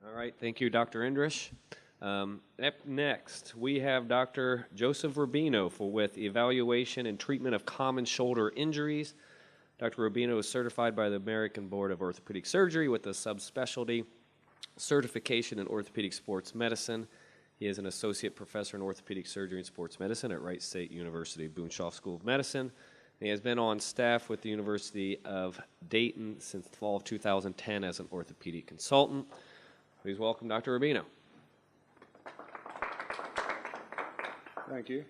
All right, thank you, Dr. Indrish. Up next, we have Dr. Joseph Rubino with evaluation and treatment of common shoulder injuries. Dr. Rubino is certified by the American Board of Orthopaedic Surgery with a subspecialty certification in orthopedic sports medicine. He is an associate professor in orthopedic surgery and sports medicine at Wright State University, Boonshoft School of Medicine. He has been on staff with the University of Dayton since the fall of 2010 as an orthopedic consultant. Please welcome Dr. Rubino. Thank you.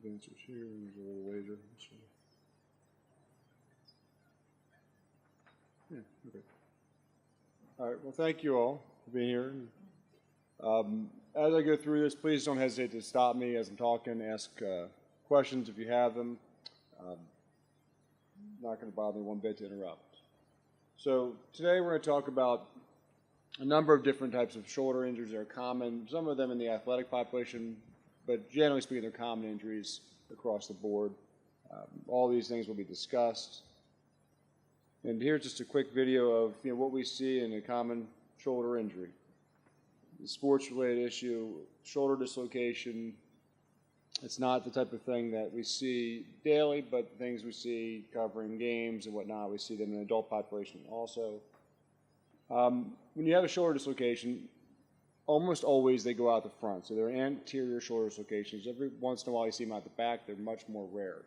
Answers here, there's a little laser. Yeah, okay. All right, well, thank you all for being here. As I go through this, please don't hesitate to stop me as I'm talking, ask questions if you have them. Not going to bother me one bit to interrupt. So today we're going to talk about a number of different types of shoulder injuries that are common, some of them in the athletic population, but generally speaking, they're common injuries across the board. All these things will be discussed. And here's just a quick video of what we see in a common shoulder injury. The sports-related issue, shoulder dislocation. It's not the type of thing that we see daily, but things we see covering games and whatnot. We see them in the adult population also. When you have a shoulder dislocation, almost always they go out the front. So they're anterior shoulder dislocations. Every once in a while you see them out the back. They're much more rare.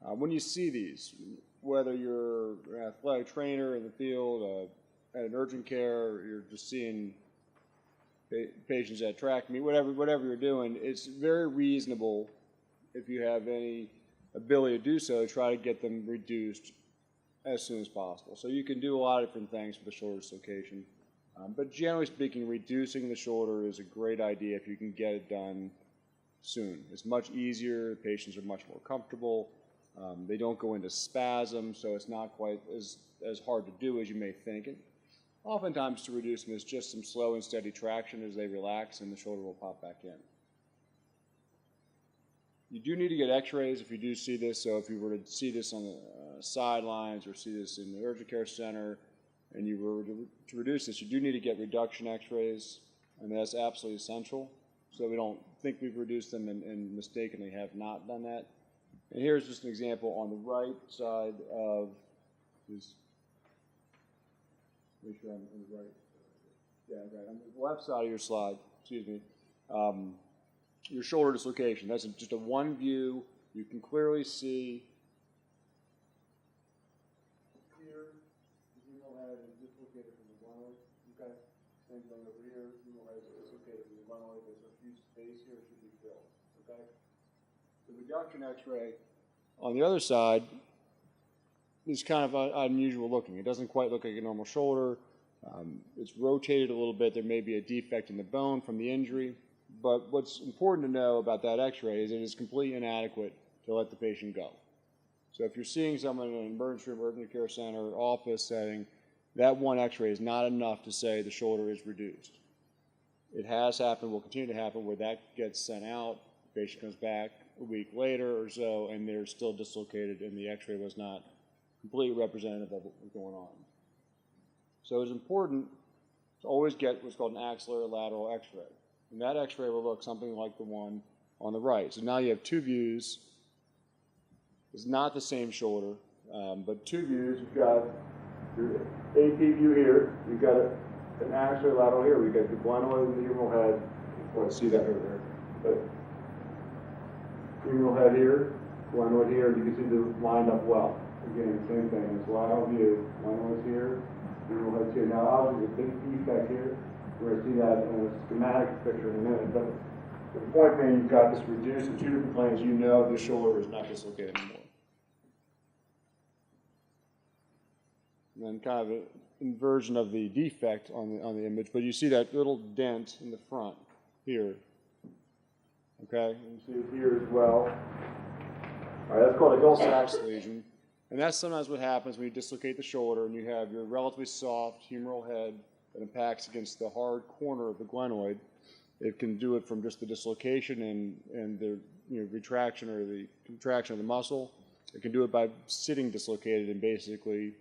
When you see these, whether you're an athletic trainer in the field, at an urgent care, or you're just seeing patients at track meet, whatever you're doing, it's very reasonable, if you have any ability to do so, try to get them reduced as soon as possible. So you can do a lot of different things for the shoulder dislocation. But generally speaking, reducing the shoulder is a great idea if you can get it done soon. It's much easier, the patients are much more comfortable, they don't go into spasm, so it's not quite as hard to do as you may think. And oftentimes to reduce them is just some slow and steady traction as they relax and the shoulder will pop back in. You do need to get x-rays if you do see this, so if you were to see this on the sidelines or see this in the urgent care center, and you were to reduce this, you do need to get reduction x-rays, and that's absolutely essential, so we don't think we've reduced them and mistakenly have not done that. And here's just an example on the right side of this. Make sure I'm on the right. Yeah, right. On the left side of your slide, excuse me, your shoulder dislocation. That's just a one view. You can clearly see here, the humeral head is dislocated from the glenoid. Okay, same thing over here. Humeral head is dislocated from the glenoid. There's a huge space here. It should be filled. Okay. The reduction X-ray on the other side is kind of unusual looking. It doesn't quite look like a normal shoulder. It's rotated a little bit. There may be a defect in the bone from the injury. But what's important to know about that X-ray is it is completely inadequate to let the patient go. So if you're seeing someone in an emergency room, urgent care center, office setting, that one X-ray is not enough to say the shoulder is reduced. It has happened, will continue to happen, where that gets sent out, the patient comes back a week later or so, and they're still dislocated, and the X-ray was not completely representative of what was going on. So it's important to always get what's called an axillary lateral X-ray. And that X-ray will look something like the one on the right. So now you have two views. It's not the same shoulder, but two views. You've got your AP view here. You've got an axillary lateral here. We've got the glenoid and the humeral head. You can't see that over there. But humeral head here, glenoid here, and you can see they're lined up well. Again, same thing. It's lateral view. Glenoid's here, humeral head's here. Now, obviously, there's a big defect here. We're going to see that in a schematic picture in a minute. But the point being, you've got this reduced in two different planes. You know the shoulder is not dislocated anymore. and then kind of an inversion of the defect on the image, but you see that little dent in the front here. Okay, and you see it here as well. All right, that's called a Hill-Sachs lesion, and that's sometimes what happens when you dislocate the shoulder and you have your relatively soft humeral head that impacts against the hard corner of the glenoid. It can do it from just the dislocation and the retraction or the contraction of the muscle. It can do it by sitting dislocated and basically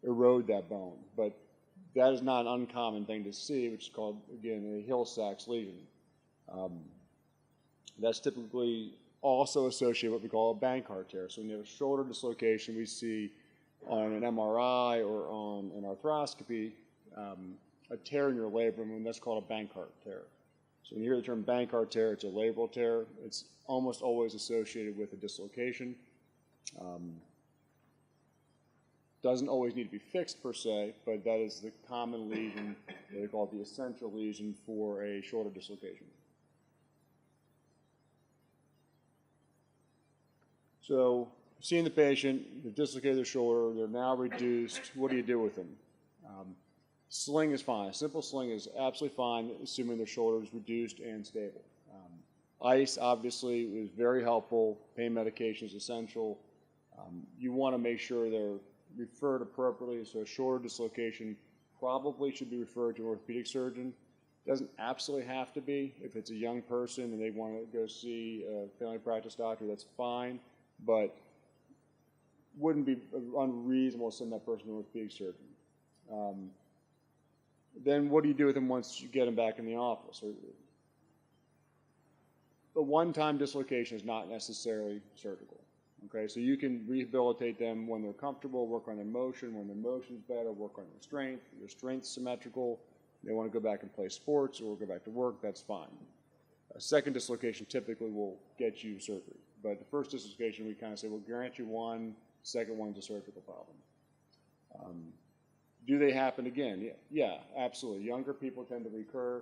erode that bone. But that is not an uncommon thing to see, which is called, again, a Hill-Sachs lesion. That's typically also associated with what we call a Bankart tear. So when you have a shoulder dislocation, we see on an MRI or on an arthroscopy a tear in your labrum, and that's called a Bankart tear. So when you hear the term Bankart tear, it's a labral tear. It's almost always associated with a dislocation. Doesn't always need to be fixed per se, but that is the common lesion, what they call the essential lesion for a shoulder dislocation. So, seeing the patient, they've dislocated their shoulder, they're now reduced. What do you do with them? Sling is fine. A simple sling is absolutely fine, assuming their shoulder is reduced and stable. Ice, obviously, is very helpful. Pain medication is essential. You want to make sure they're referred appropriately, so a shoulder dislocation probably should be referred to an orthopedic surgeon. Doesn't absolutely have to be. If it's a young person and they want to go see a family practice doctor, that's fine, but wouldn't be unreasonable to send that person to an orthopedic surgeon. Then what do you do with them once you get them back in the office? A one-time dislocation is not necessarily surgical. Okay, so you can rehabilitate them when they're comfortable, work on their motion, when their motion's better, work on their strength's symmetrical. They want to go back and play sports or go back to work, that's fine. A second dislocation typically will get you surgery. But the first dislocation, we kind of say, we'll grant you one, second one's a surgical problem. Do they happen again? Yeah, absolutely. Younger people tend to recur.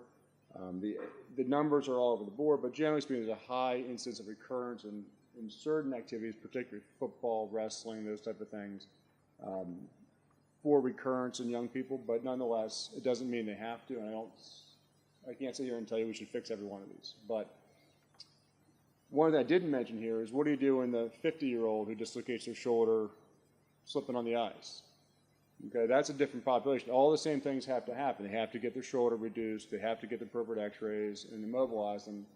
The numbers are all over the board, but generally speaking, there's a high incidence of recurrence in certain activities, particularly football, wrestling, those type of things, for recurrence in young people. But nonetheless, it doesn't mean they have to, and I can't sit here and tell you we should fix every one of these. But one that I didn't mention here is, what do you do in the 50-year-old who dislocates their shoulder slipping on the ice? Okay, that's a different population. All the same things have to happen. They have to get their shoulder reduced, they have to get the appropriate x-rays and immobilize them.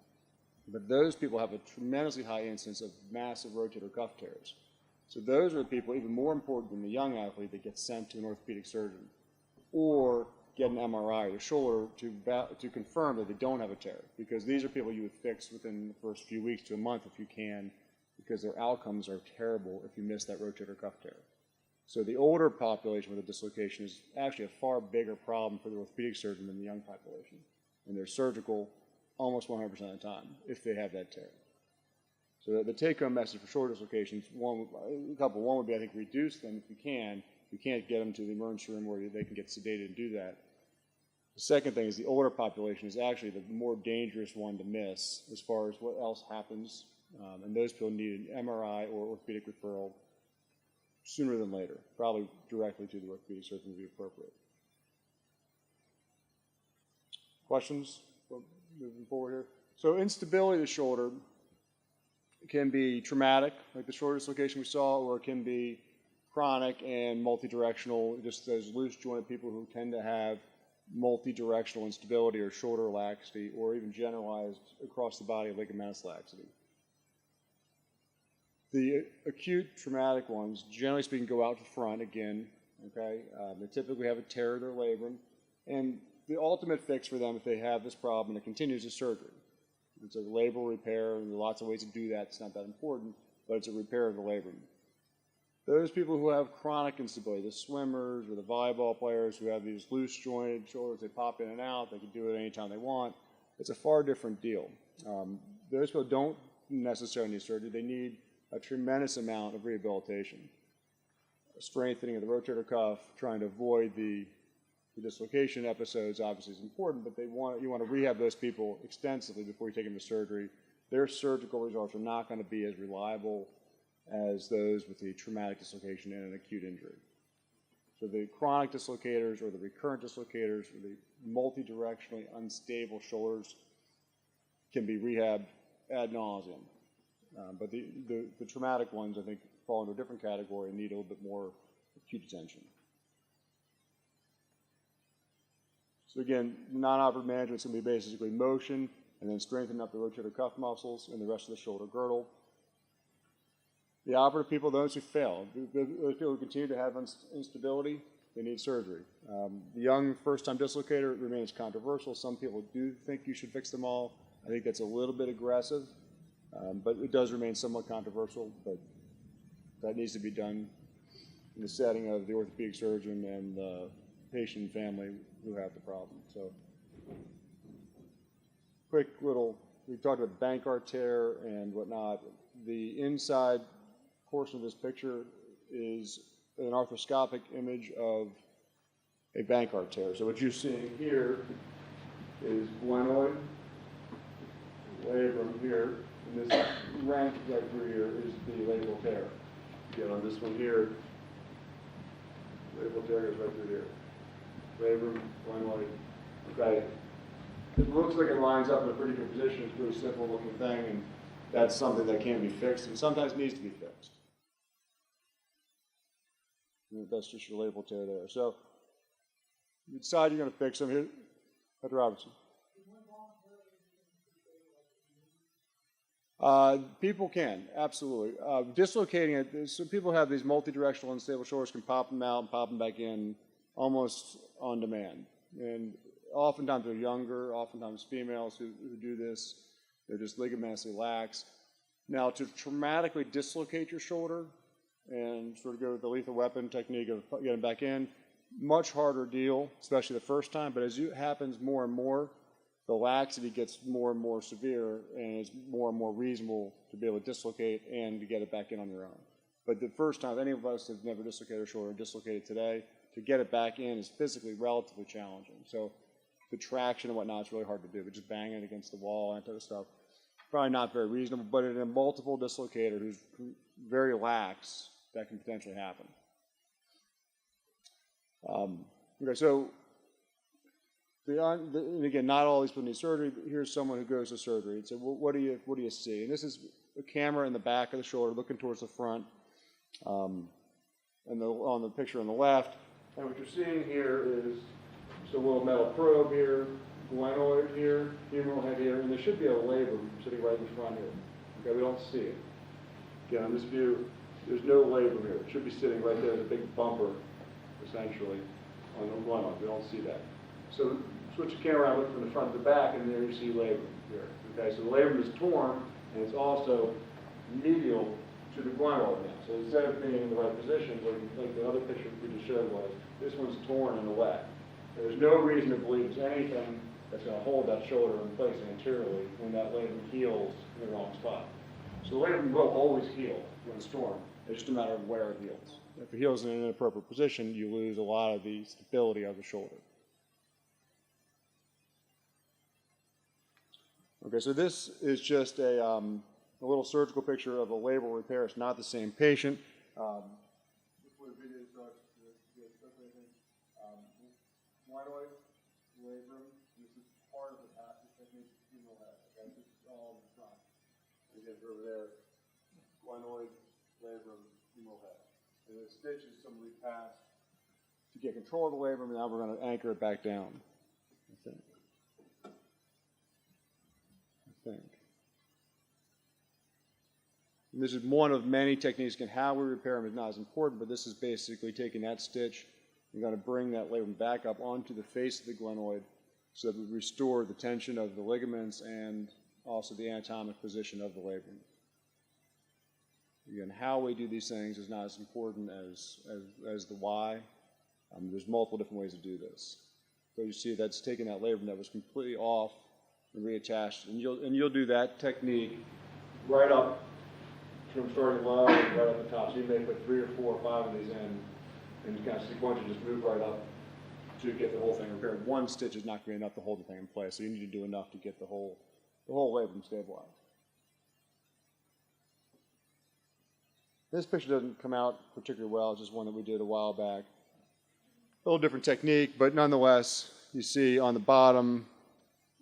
But those people have a tremendously high incidence of massive rotator cuff tears. So those are the people, even more important than the young athlete, that get sent to an orthopedic surgeon or get an MRI of their shoulder to confirm that they don't have a tear. Because these are people you would fix within the first few weeks to a month if you can, because their outcomes are terrible if you miss that rotator cuff tear. So the older population with a dislocation is actually a far bigger problem for the orthopedic surgeon than the young population. And they're surgical almost 100% of the time if they have that tear. So the take-home message for shoulder dislocations, one would be, I think, reduce them if you can. You can't get them to the emergency room where they can get sedated and do that. The second thing is the older population is actually the more dangerous one to miss as far as what else happens. And those people need an MRI or orthopedic referral sooner than later, probably directly to the orthopedic surgeon would be appropriate. Questions moving forward here? So instability of the shoulder can be traumatic, like the shoulder dislocation we saw, or it can be chronic and multidirectional, just those loose jointed people who tend to have multidirectional instability or shoulder laxity, or even generalized across the body ligamentous laxity. The acute traumatic ones, generally speaking, go out to front again, okay? They typically have a tear of their labrum, and the ultimate fix for them if they have this problem and it continues is surgery. It's a labral repair, and there are lots of ways to do that. It's not that important, but it's a repair of the labrum. Those people who have chronic instability, the swimmers or the volleyball players who have these loose jointed shoulders, they pop in and out, they can do it anytime they want, it's a far different deal. Those people don't necessarily need surgery. They need a tremendous amount of rehabilitation. Strengthening of the rotator cuff, trying to avoid the dislocation episodes obviously is important, but you want to rehab those people extensively before you take them to surgery. Their surgical results are not going to be as reliable as those with the traumatic dislocation and an acute injury. So the chronic dislocators or the recurrent dislocators or the multi-directionally unstable shoulders can be rehabbed ad nauseum. But the traumatic ones, I think, fall into a different category and need a little bit more acute attention. So again, non-operative management is going to be basically motion and then strengthen up the rotator cuff muscles and the rest of the shoulder girdle. The operative people, those who fail, those people who continue to have instability, they need surgery. The young first-time dislocator remains controversial. Some people do think you should fix them all. I think that's a little bit aggressive, but it does remain somewhat controversial, but that needs to be done in the setting of the orthopedic surgeon and the patient and family who have the problem. So, quick little, we talked about Bankart tear and whatnot. The inside portion of this picture is an arthroscopic image of a Bankart tear. So what you're seeing here is glenoid, labrum here, and this rank right through here is the labral tear. Again, on this one here, labral tear goes right through here. Labrum, glenoid, okay. It looks like it lines up in a pretty good position. It's a pretty simple looking thing, and that's something that can be fixed and sometimes needs to be fixed. And that's just your labral tear there. So you decide you're going to fix them. Here, Dr. Robertson. People can, absolutely. Dislocating it, so people have these multi-directional unstable shoulders, can pop them out and pop them back in almost on demand. And oftentimes they're younger, oftentimes females who do this. They're just ligamentously lax. Now, to traumatically dislocate your shoulder and sort of go with the lethal weapon technique of getting back in, much harder deal, especially the first time. But as it happens more and more, the laxity gets more and more severe, and it's more and more reasonable to be able to dislocate and to get it back in on your own. But the first time, any of us have never dislocated a shoulder and dislocated today, to get it back in is physically relatively challenging. So the traction and whatnot is really hard to do, but just banging it against the wall and that type of stuff, probably not very reasonable. But in a multiple dislocator who's very lax, that can potentially happen. Okay, so and again, not all these people need surgery, but here's someone who goes to surgery and said, well, what do you see? And this is a camera in the back of the shoulder looking towards the front, and on the picture on the left. And what you're seeing here is just a little metal probe here, glenoid here, humeral head here, and there should be a labrum sitting right in front here. Okay, we don't see it. Again, on this view, there's no labrum here. It should be sitting right there as a big bumper, essentially, on the glenoid. We don't see that. So switch the camera around, look from the front to the back, and there you see labrum here. Okay, so the labrum is torn, and it's also medial to the glenoid now. So instead of being in the right position, like the other picture we just showed was, this one's torn in the leg. There's no reason to believe there's anything that's going to hold that shoulder in place anteriorly when that labrum heals in the wrong spot. So the labrum will always heal when it's torn. It's just a matter of where it heals. If it heals in an inappropriate position, you lose a lot of the stability of the shoulder. Okay, so this is just a little surgical picture of a labral repair. It's not the same patient. Glenoid, labrum, this is part of the passage technique, humeral head. Okay, this is all in the front. Again, over there, glenoid, labrum, humeral head. And the stitch is something we passed to get control of the labrum, and now we're going to anchor it back down, I think. And this is one of many techniques, and how we repair them is not as important, but this is basically taking that stitch and going to bring that labrum back up onto the face of the glenoid so that we restore the tension of the ligaments and also the anatomic position of the labrum. Again, how we do these things is not as important as the why. There's multiple different ways to do this. So you see that's taking that labrum that was completely off and reattached, and you'll do that technique right up from starting low and right up the top. So you may put 3 or 4 or 5 of these in, and kind of sequentially just move right up to get the whole thing repaired. One stitch is not going to be enough to hold the thing in place, so you need to do enough to get the whole labrum stabilized. This picture doesn't come out particularly well. It's just one that we did a while back. little different technique, but nonetheless, you see on the bottom,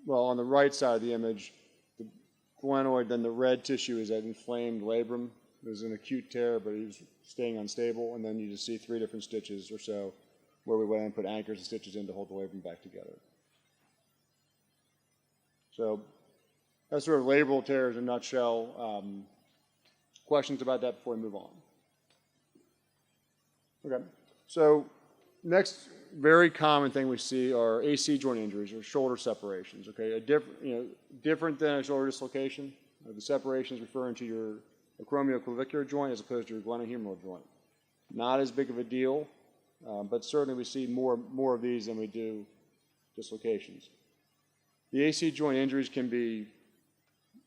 well, on the right side of the image, the glenoid, then the red tissue is that inflamed labrum. It was an acute tear, but it was staying unstable, and then you just see 3 different stitches or so where we went and put anchors and stitches in to hold the labrum back together. So that's sort of labral tears in a nutshell. Questions about that before we move on? Okay, so next very common thing we see are AC joint injuries or shoulder separations. Okay, different than a shoulder dislocation. The separation is referring to your acromioclavicular joint as opposed to your glenohumeral joint. Not as big of a deal, but certainly we see more of these than we do dislocations. The AC joint injuries can be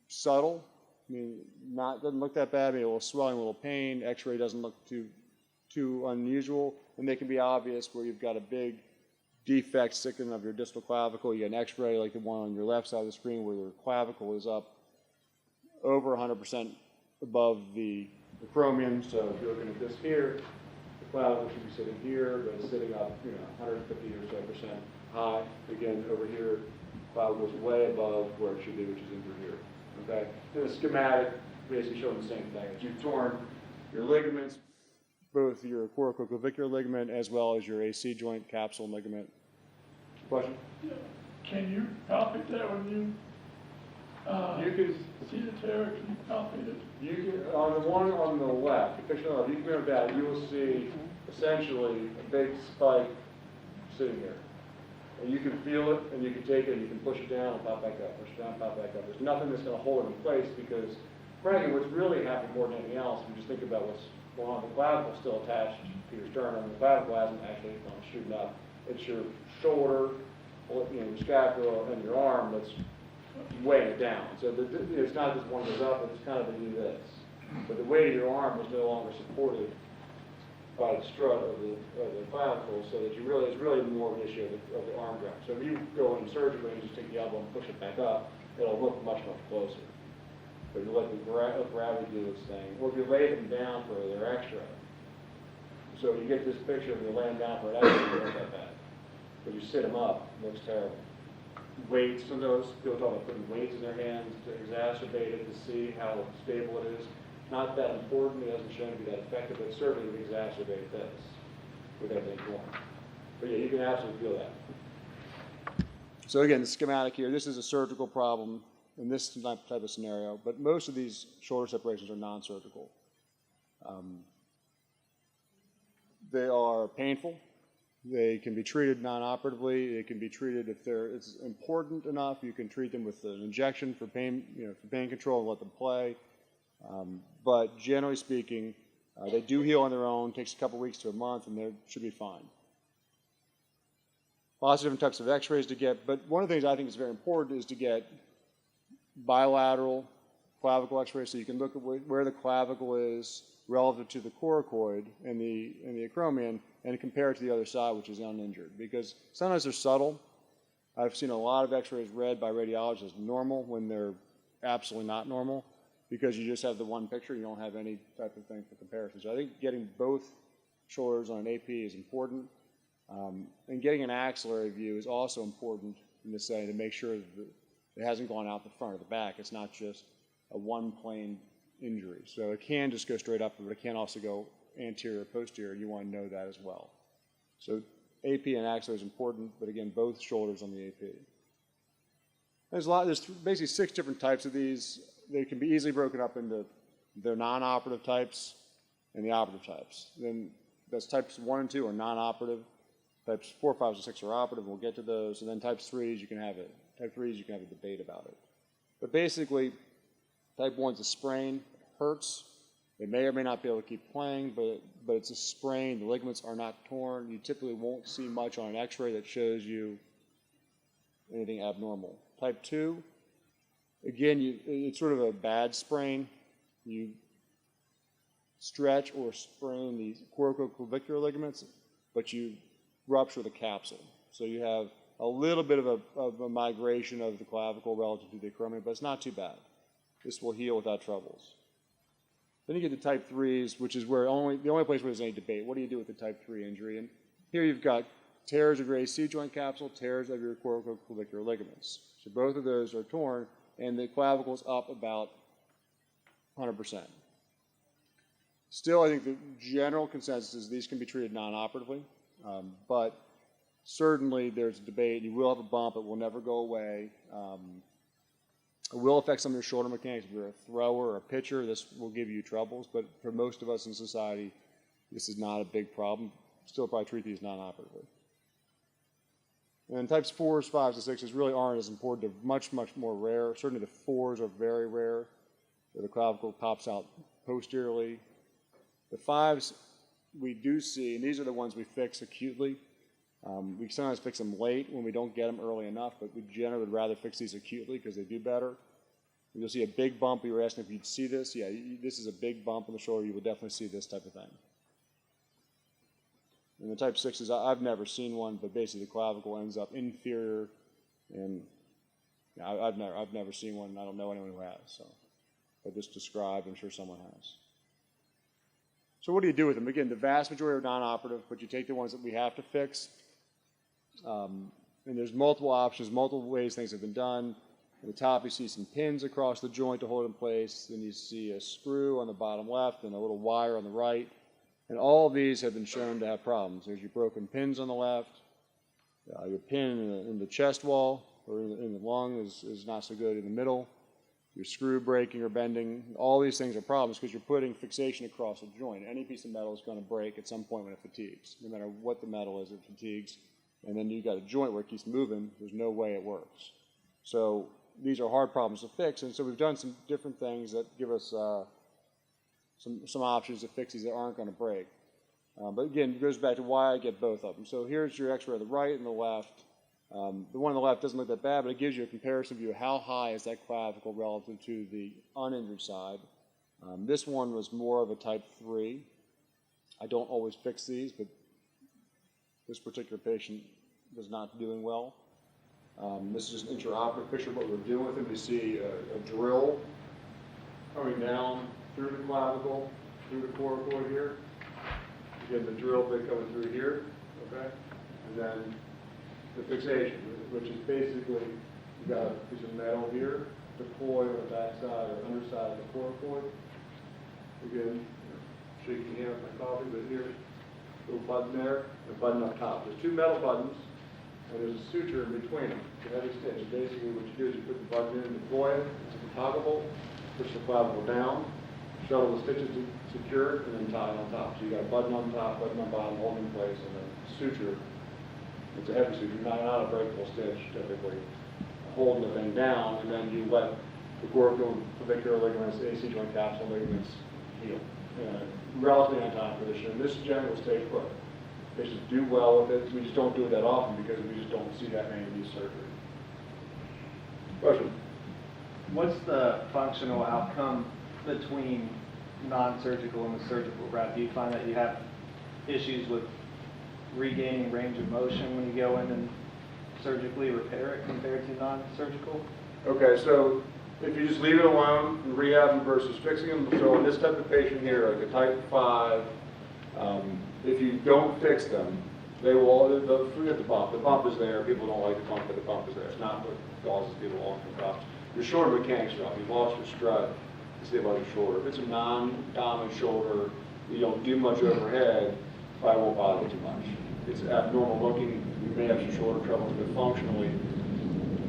subtle. I mean, doesn't look that bad. Maybe a little swelling, a little pain. X-ray doesn't look too unusual, and they can be obvious where you've got a big defect sticking of your distal clavicle. You get an X-ray like the one on your left side of the screen where your clavicle is up over 100% above the acromion. So if you're looking at this here, the clavicle should be sitting here, but it's sitting up 150 or so % high. Again, over here, clavicle is way above where it should be, which is over here. Okay? And the schematic basically showing the same thing. You've torn your ligaments, both your corticoclavicular ligament as well as your AC joint capsule ligament. Question? Yeah. Can you palpate that when you can see the tear? Can you palpate it? You can, on the one on the left, the picture on the left, you can remember that, you will see essentially a big spike sitting here. And you can feel it, and you can take it, and you can push it down and pop back up, push it down, pop back up. There's nothing that's going to hold it in place because, frankly, what's really happening more than anything else, if you just think about what's going on, the clavicle is still attached to your sternum. The clavicle hasn't actually gone shooting up. It's your shoulder, your scapula, and your arm that's weighing it down. So it's not just one goes up, it's kind of a do this. But the weight of your arm is no longer supported by the strut of the clavicle, so that it's really more of an issue of the arm graft. So if you go in surgically and just take the elbow and push it back up, it'll look much closer. But you let the gravity do its thing. Or if you lay them down for their X-ray. So you get this picture of you laying down for an X-ray, it looks that bad. But you sit them up, it looks terrible. Weights, some of those people talk about putting weights in their hands to exacerbate it, to see how stable it is. Not that important, it hasn't shown to be that effective, but certainly would exacerbate this with everything going. But yeah, you can absolutely feel that. So again, the schematic here, this is a surgical problem in this type of scenario, but most of these shoulder separations are non-surgical. They are painful. They can be treated non-operatively. They can be treated if it's important enough. You can treat them with an injection for pain, for pain control and let them play. But generally speaking, they do heal on their own. It takes a couple weeks to a month, and they should be fine. Lots of different types of X-rays to get, but one of the things I think is very important is to get bilateral clavicle X-rays, so you can look at where the clavicle is relative to the coracoid and the acromion, and compare it to the other side, which is uninjured. Because sometimes they're subtle. I've seen a lot of X-rays read by radiologists as normal when they're absolutely not normal, because you just have the one picture, you don't have any type of thing for comparison. So I think getting both shoulders on an AP is important. And getting an axillary view is also important in this setting to make sure that it hasn't gone out the front or the back. It's not just a one-plane injury. So it can just go straight up, but it can also go anterior, posterior. You want to know that as well. So AP and axillary is important, but again, both shoulders on the AP. There's basically 6 different types of these. They can be easily broken up into their non-operative types and the operative types. Then that's types 1 and 2 are non-operative. Types 4, 5, and 6 are operative. We'll get to those. And then types 3s, you can have it. Type 3s, you can have a debate about it. But basically, type 1 is a sprain. It hurts. They may or may not be able to keep playing, but it's a sprain. The ligaments are not torn. You typically won't see much on an X-ray that shows you anything abnormal. Type 2, again, it's sort of a bad sprain. You stretch or sprain the corticoclavicular ligaments, but you rupture the capsule. So you have a little bit of a migration of the clavicle relative to the acromion, but it's not too bad. This will heal without troubles. Then you get to type 3s, which is where the only place where there's any debate. What do you do with the type 3 injury? And here you've got tears of your AC joint capsule, tears of your corticoclavicular ligaments. So both of those are torn, and the clavicle is up about 100%. Still, I think the general consensus is these can be treated non-operatively, but certainly there's a debate. You will have a bump. It will never go away. It will affect some of your shoulder mechanics. If you're a thrower or a pitcher, this will give you troubles, but for most of us in society, this is not a big problem. Still probably treat these non-operatively. And types 4s, 5s, and 6s really aren't as important. They're much, much more rare. Certainly the 4s are very rare, where the clavicle pops out posteriorly. The 5s we do see, and these are the ones we fix acutely. We sometimes fix them late when we don't get them early enough, but we generally would rather fix these acutely because they do better. You'll see a big bump. You were asking if you'd see this. Yeah, this is a big bump in the shoulder. You will definitely see this type of thing. And the type 6s, I've never seen one, but basically the clavicle ends up inferior, and I've never seen one, and I don't know anyone who has. So I just described. I'm sure someone has. So what do you do with them? Again, the vast majority are non-operative, but you take the ones that we have to fix. And there's multiple options, multiple ways things have been done. At the top, you see some pins across the joint to hold it in place. Then you see a screw on the bottom left and a little wire on the right. And all of these have been shown to have problems. There's your broken pins on the left. Your pin in the chest wall or in the lung is not so good in the middle. Your screw breaking or bending. All these things are problems because you're putting fixation across a joint. Any piece of metal is going to break at some point when it fatigues. No matter what the metal is, it fatigues. And then you've got a joint where it keeps moving. There's no way it works. So these are hard problems to fix. And so we've done some different things that give us some options to fix these that aren't going to break. But again, it goes back to why I get both of them. So here's your x-ray of the right and the left. The one on the left doesn't look that bad, but it gives you a comparison view of how high is that clavicle relative to the uninjured side. This one was more of a type 3. I don't always fix these, but this particular patient was not doing well. This is just an intraoperative picture of what we're doing with him. You see a drill coming down through the clavicle, through the coracoid here. Again, the drill bit coming through here, okay? And then the fixation, which is basically, you've got a piece of metal here, deployed on the backside or underside of the coracoid. Again, shaking hand with my coffee, but here's a little button there, and a button up top. There's two metal buttons, and there's a suture in between them. It's a heavy stitch. Basically, what you do is you put the button in, deploy it, it's toggleable, push the clavicle down, shuttle the stitches to secure it, and then tie it on top. So you got a button on top, button on bottom, holding in place, and then suture. It's a heavy suture, not a breakable stitch, typically. Holding the thing down, and then you let the corticoclavicular ligaments, AC joint capsule ligaments heal. Relatively on time for this year. And this generally will stay put. Patients do well with it. We just don't do it that often because we just don't see that many of these surgeries. Question? What's the functional outcome between non-surgical and the surgical route? Do you find that you have issues with regaining range of motion when you go in and surgically repair it compared to non-surgical? Okay, so if you just leave it alone, rehab versus fixing them, so in this type of patient here, like a type 5, if you don't fix them, they'll forget the bump. The bump is there. People don't like the bump, but the bump is there. It's not what causes people long-term problems. Your shoulder mechanics are off. You've lost your strut. You see about your shoulder. If it's a non-dominant shoulder, you don't do much overhead, probably won't bother you too much. It's abnormal looking. You may have some shoulder troubles, but functionally,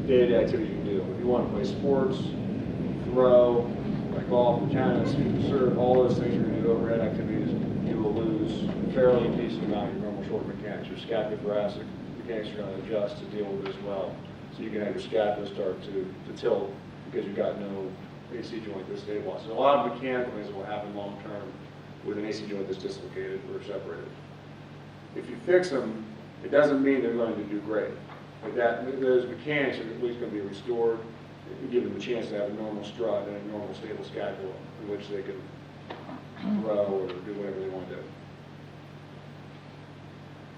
day-to-day activities you can do. If you want to play sports, throw, like golf, tennis, serve, all those things you're going to do overhead activities, you will lose a fairly decent amount of your normal shoulder mechanics. Your scapulothoracic mechanics are going to adjust to deal with it as well. So you can have your scapula start to tilt because you've got no AC joint that's stabilized. So a lot of mechanical things will happen long term with an AC joint that's dislocated or separated. If you fix them, it doesn't mean they're going to do great. But those mechanics are at least going to be restored. You give them a chance to have a normal strut and a normal stable scapula in which they can grow or do whatever they want to do.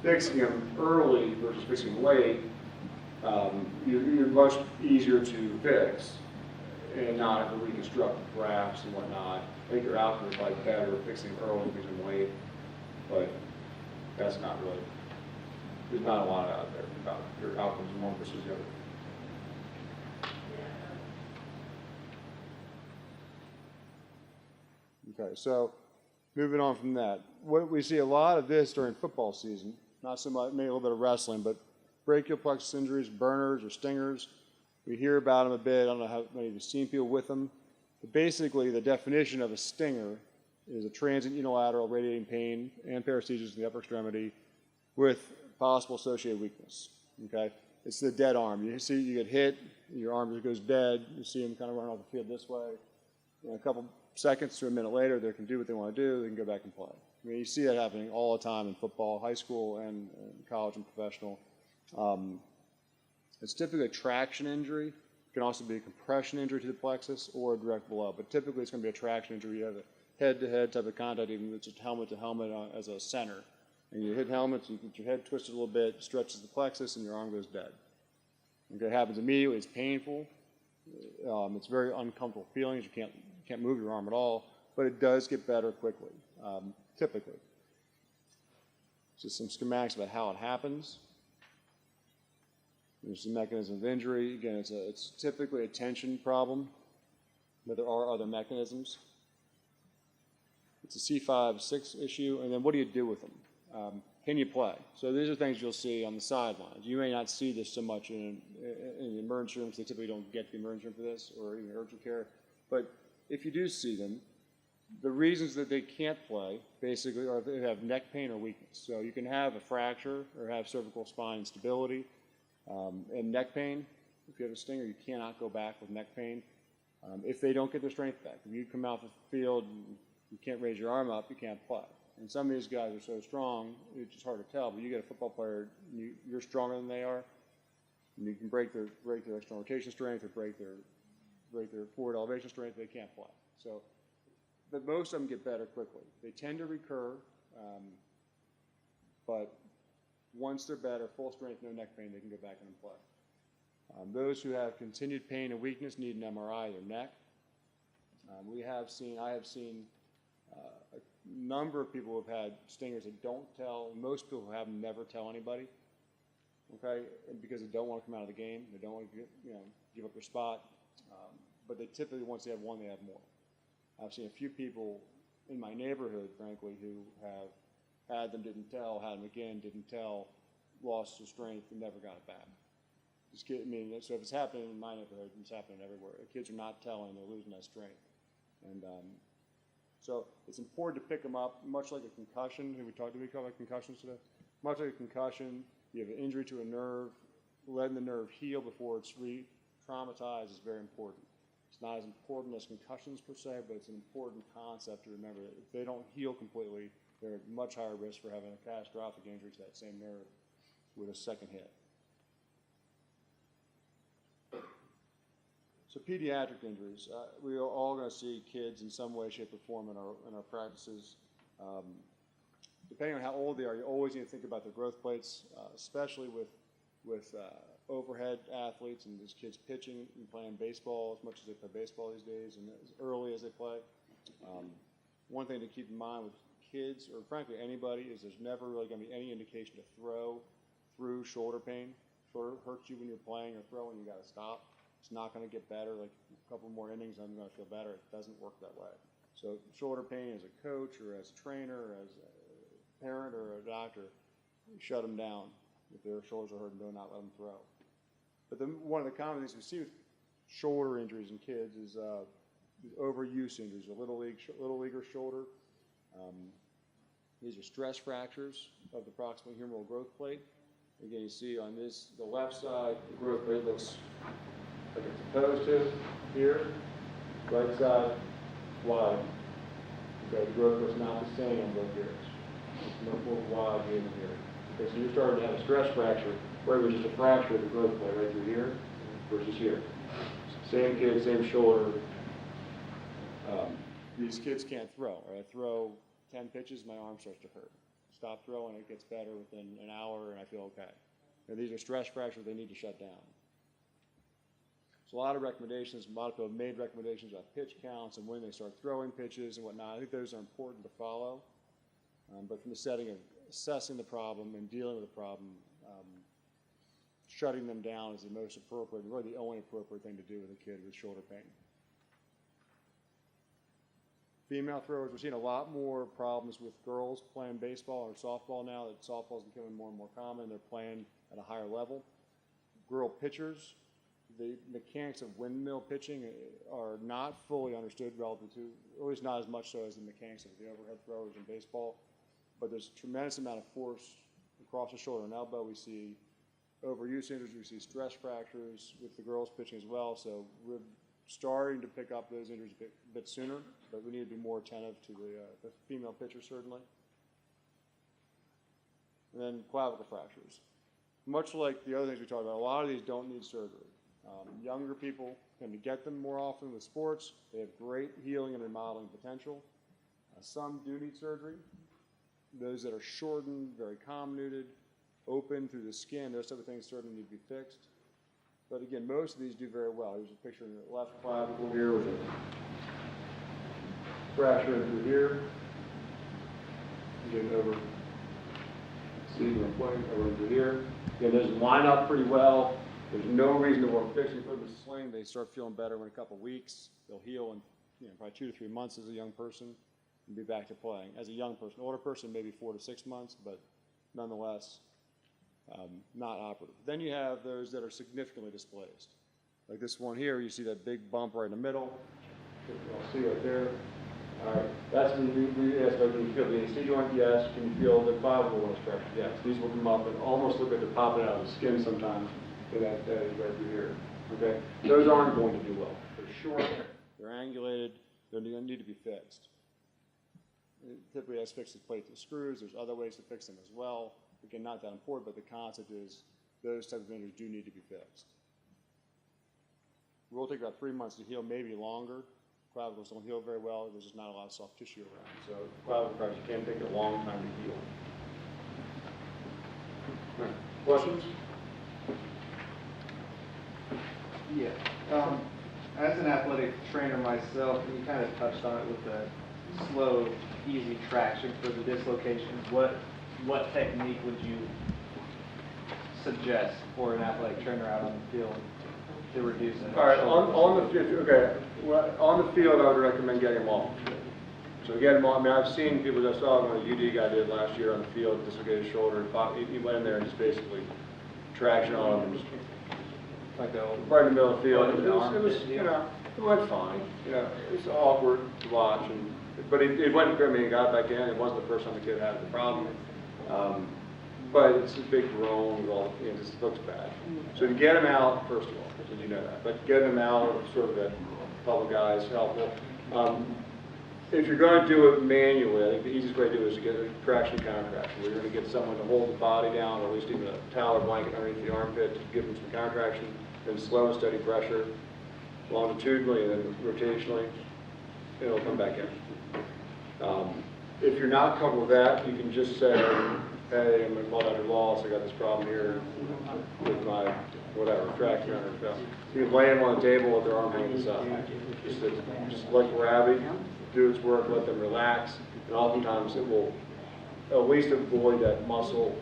Fixing them early versus fixing them late, you're much easier to fix and not have to reconstruct grafts and whatnot. I think your outcome is probably better fixing them early than fixing them late, but that's not really there's not a lot out there about your outcomes one versus the other. Okay, so moving on from that, what we see a lot of this during football season, not so much, maybe a little bit of wrestling, but brachial plexus injuries, burners or stingers. We hear about them a bit. I don't know how many of you have seen people with them. But basically, the definition of a stinger is a transient unilateral radiating pain and paresthesias in the upper extremity with possible associated weakness. Okay, it's the dead arm. You see, you get hit, your arm just goes dead. You see them kind of run off the field this way. A couple seconds to a minute later, they can do what they want to do. They can go back and play. I mean, you see that happening all the time in football, high school, and college and professional. It's typically a traction injury. It can also be a compression injury to the plexus or a direct blow, but typically it's going to be a traction injury. You have a head-to-head type of contact, even if it's just helmet-to-helmet as a center. And you hit helmets, you get your head twisted a little bit, stretches the plexus, and your arm goes dead. Okay, it happens immediately. It's painful. It's very uncomfortable feelings. You can't move your arm at all, but it does get better quickly, typically. Just some schematics about how it happens. There's the mechanism of injury. Again, it's typically a tension problem, but there are other mechanisms. It's a C5-6 issue, and then what do you do with them? Can you play? So these are things you'll see on the sidelines. You may not see this so much in the emergency room, because they typically don't get to the emergency room for this, or even urgent care. But if you do see them, the reasons that they can't play, basically, are they have neck pain or weakness. So you can have a fracture or have cervical spine instability. And neck pain, if you have a stinger, you cannot go back with neck pain. If they don't get their strength back, if you come out the field, you can't raise your arm up, you can't play. And some of these guys are so strong, it's just hard to tell, but you get a football player, you're stronger than they are, and you can break their external rotation strength or break their forward elevation strength, they can't play. So, but most of them get better quickly. They tend to recur, but once they're better, full strength, no neck pain, they can go back in and play. Those who have continued pain and weakness need an MRI of their neck. I have seen a number of people who have had stingers that don't tell. Most people who have them never tell anybody, okay, because they don't want to come out of the game. They don't want to give up their spot. But they typically, once they have one, they have more. I've seen a few people in my neighborhood, frankly, who have had them, didn't tell, had them again, didn't tell, lost their strength, and never got it back. So if it's happening in my neighborhood, it's happening everywhere. The kids are not telling, they're losing that strength. And so it's important to pick them up, much like a concussion. We talked about concussions today. Much like a concussion, you have an injury to a nerve, letting the nerve heal before it's re-traumatized is very important. It's not as important as concussions per se, but it's an important concept to remember that if they don't heal completely, they're at much higher risk for having a catastrophic injury to that same nerve with a second hit. So pediatric injuries, we are all going to see kids in some way, shape, or form in our practices. Depending on how old they are, you always need to think about their growth plates, especially with overhead athletes and these kids pitching and playing baseball as much as they play baseball these days and as early as they play. One thing to keep in mind with kids, or frankly anybody, is there's never really going to be any indication to throw through shoulder pain. Shoulder hurts you when you're playing or throwing, you got to stop. It's not going to get better. Like a couple more innings, I'm going to feel better. It doesn't work that way. So shoulder pain as a coach or as a trainer or as a parent or a doctor, shut them down if their shoulders are hurting. Do not let them throw. But one of the common things we see with shoulder injuries in kids is overuse injuries. A little leaguer shoulder. These are stress fractures of the proximal humeral growth plate. Again, you see on the left side, the growth plate looks like it's supposed to here. Right side, wide. Okay, the growth was not the same on both ears. It's much more wide here than here. Okay, so you're starting to have a stress fracture, where it was just a fracture of the growth plate right through here versus here. Same kid, same shoulder. These kids can't throw. Right? I throw 10 pitches, my arm starts to hurt. Stop throwing, it gets better within an hour, and I feel okay. And these are stress fractures they need to shut down. So a lot of recommendations, a lot of people have made recommendations about pitch counts and when they start throwing pitches and whatnot. I think those are important to follow. But from the setting of assessing the problem and dealing with the problem, shutting them down is the most appropriate, really the only appropriate thing to do with a kid with shoulder pain. Female throwers, we're seeing a lot more problems with girls playing baseball or softball now. That softball is becoming more and more common. They're playing at a higher level. Girl pitchers, the mechanics of windmill pitching are not fully understood relative to, or at least not as much so as the mechanics of the overhead throwers in baseball. But there's a tremendous amount of force across the shoulder and elbow. We see overuse injuries, we see stress fractures with the girls pitching as well. So we're starting to pick up those injuries a bit sooner, but we need to be more attentive to the female pitchers certainly. And then clavicle fractures. Much like the other things we talked about, a lot of these don't need surgery. Younger people tend to get them more often with sports. They have great healing and remodeling potential. Some do need surgery. Those that are shortened, very comminuted, open through the skin, those type of things certainly need to be fixed. But again, most of these do very well. Here's a picture in the left clavicle here with a fracture through here. Again, over, see, we're playing over into here. Again, those line up pretty well. There's no reason to work fixing. Put them in a sling. They start feeling better in a couple weeks. They'll heal in probably 2 to 3 months as a young person and be back to playing. As a young person, older person, maybe 4 to 6 months, but nonetheless, not operative. Then you have those that are significantly displaced. Like this one here, you see that big bump right in the middle. You'll see right there. All right, that's when we ask, can you feel the AC joint? Yes. Can you feel the clavicle when it's fractured? Yes. These will come up and almost look like they're popping out of the skin sometimes. So that is right through here. Okay, those aren't going to do well. They're short, they're angulated, they're going to need to be fixed. It typically has fixed with plates and screws. There's other ways to fix them as well. Again, not that important, but the concept is those types of injuries do need to be fixed. It will take about 3 months to heal, maybe longer. Clavicles don't heal very well. There's just not a lot of soft tissue around. So clavicle fracture can take a long time to heal. All right. Questions? Yeah. As an athletic trainer myself, you kind of touched on it with the slow, easy traction for the dislocations. What technique would you suggest for an athletic trainer out on the field to reduce it? All right, on the field, okay. Well, on the field, I would recommend getting them off. So get them off. I mean, I've seen people that saw what a UD guy did last year on the field, dislocated his shoulder. He went in there and just basically traction on him, just like that, right in the middle of the field. It was, it went fine. It was awkward to watch, but it went. I mean, he got back in. It wasn't the first time the kid had the problem. But it's a big groan, it just looks bad. So to get him out, first of all, so you know that, but getting him out, sort of the public eye is helpful. If you're going to do it manually, I think the easiest way to do it is to get a traction countertraction, where you're going to get someone to hold the body down, or at least even a towel or blanket underneath the armpit to give them some countertraction, then slow and steady pressure, longitudinally and then rotationally, and it'll come back in. If you're not comfortable with that, you can just say, hey, I'm going to call Dr. Loss, I got this problem here with my, whatever, traction counter. You can lay them on the table with their arm hanging aside. Just let gravity do its work, let them relax, and oftentimes it will at least avoid that muscle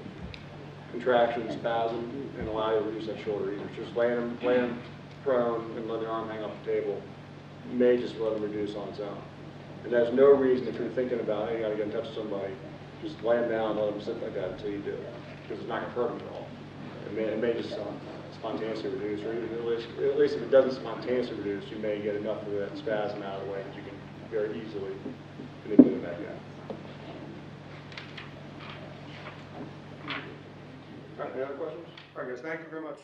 contraction, spasm, and allow you to reduce that shoulder either. Just laying them prone and let their arm hang off the table may just let them reduce on its own. And there's no reason if you're thinking about, hey, you got to get in touch with somebody, just lay them down and let them sit like that until you do it, because it's not going to hurt them at all. It may just spontaneously reduce, or at least if it doesn't spontaneously reduce, you may get enough of that spasm out of the way that you can very easily manipulate that guy. All right, any other questions? All right, guys, thank you very much.